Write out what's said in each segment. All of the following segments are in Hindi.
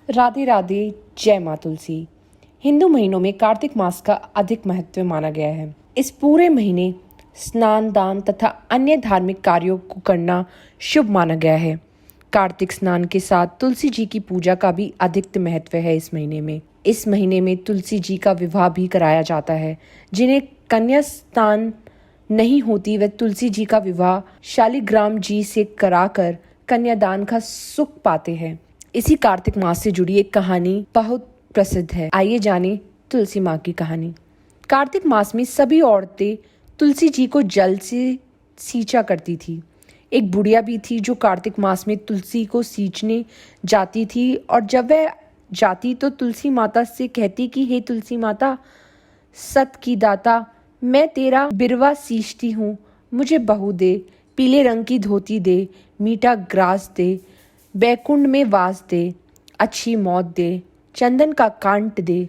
राधे राधे। जय माँ तुलसी। हिंदू महीनों में कार्तिक मास का अधिक महत्व माना गया है। इस पूरे महीने स्नान, दान तथा अन्य धार्मिक कार्यों को करना शुभ माना गया है। कार्तिक स्नान के साथ तुलसी जी की पूजा का भी अधिक महत्व है। इस महीने में तुलसी जी का विवाह भी कराया जाता है। जिन्हें कन्या स्नान नहीं होती वह तुलसी जी का विवाह शालिग्राम जी से कराकर कन्यादान का सुख पाते हैं। इसी कार्तिक मास से जुड़ी एक कहानी बहुत प्रसिद्ध है। आइए जाने तुलसी माँ की कहानी। कार्तिक मास में सभी औरतें तुलसी जी को जल से सींचा करती थी। एक बुढ़िया भी थी जो कार्तिक मास में तुलसी को सींचने जाती थी, और जब वह जाती तो तुलसी माता से कहती कि हे तुलसी माता, सत की दाता, मैं तेरा बिरवा सींचती हूँ, मुझे बहू दे, पीले रंग की धोती दे, मीठा ग्रास दे, बैकुंठ में वास दे, अच्छी मौत दे, चंदन का कांट दे,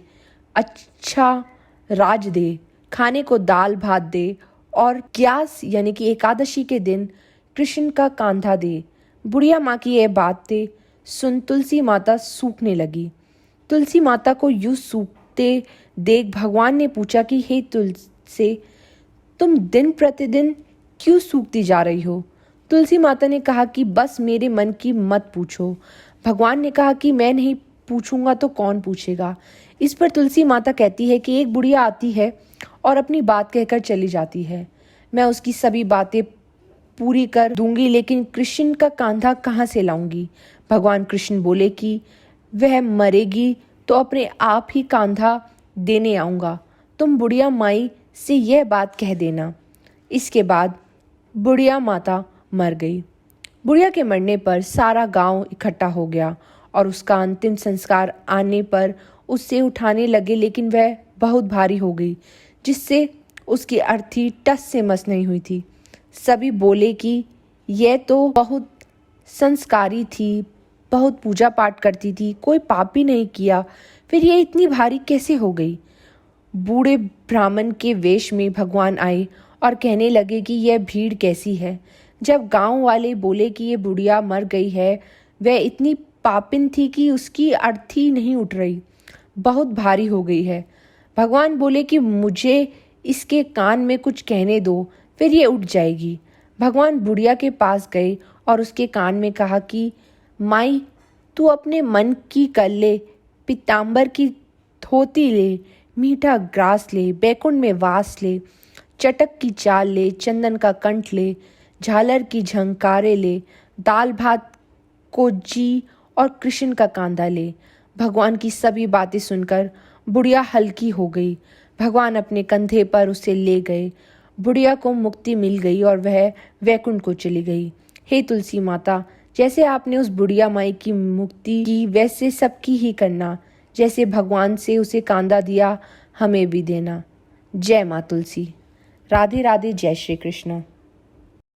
अच्छा राज दे, खाने को दाल भात दे, और ग्यास यानी कि एकादशी के दिन कृष्ण का कांधा दे। बुढ़िया माँ की यह बातें सुन तुलसी माता सूखने लगी। तुलसी माता को यूं सूखते देख भगवान ने पूछा कि हे तुलसी, तुम दिन प्रतिदिन क्यों सूखती जा रही हो? तुलसी माता ने कहा कि बस मेरे मन की मत पूछो। भगवान ने कहा कि मैं नहीं पूछूंगा तो कौन पूछेगा। इस पर तुलसी माता कहती है कि एक बुढ़िया आती है और अपनी बात कहकर चली जाती है। मैं उसकी सभी बातें पूरी कर दूंगी, लेकिन कृष्ण का कांधा कहाँ से लाऊंगी? भगवान कृष्ण बोले कि वह मरेगी तो अपने आप ही कांधा देने आऊंगा। तुम बुढ़िया माई से यह बात कह देना। इसके बाद बुढ़िया माता मर गई। बुढ़िया के मरने पर सारा गांव इकट्ठा हो गया और उसका अंतिम संस्कार आने पर उससे उठाने लगे, लेकिन वह बहुत भारी हो गई, जिससे उसकी अर्थी टस से मस नहीं हुई थी। सभी बोले कि यह तो बहुत संस्कारी थी, बहुत पूजा पाठ करती थी, कोई पाप भी नहीं किया, फिर यह इतनी भारी कैसे हो गई? बूढ़े ब्राह्मण के वेश में भगवान आए और कहने लगे कि यह भीड़ कैसी है। जब गांव वाले बोले कि ये बुढ़िया मर गई है, वह इतनी पापिन थी कि उसकी अर्थी नहीं उठ रही, बहुत भारी हो गई है। भगवान बोले कि मुझे इसके कान में कुछ कहने दो, फिर ये उठ जाएगी। भगवान बुढ़िया के पास गए और उसके कान में कहा कि माई, तू अपने मन की कर ले, पीताम्बर की धोती ले, मीठा ग्रास ले, बैकुंठ में वास ले, चटक की चाल ले, चंदन का कंठ ले, झालर की झंकारे ले, दाल भात को जी और कृष्ण का कांधा ले। भगवान की सभी बातें सुनकर बुढ़िया हल्की हो गई। भगवान अपने कंधे पर उसे ले गए। बुढ़िया को मुक्ति मिल गई और वह वैकुंठ को चली गई। हे तुलसी माता, जैसे आपने उस बुढ़िया माई की मुक्ति की, वैसे सबकी ही करना। जैसे भगवान से उसे कांधा दिया, हमें भी देना। जय माँ तुलसी। राधे राधे। जय श्री कृष्ण।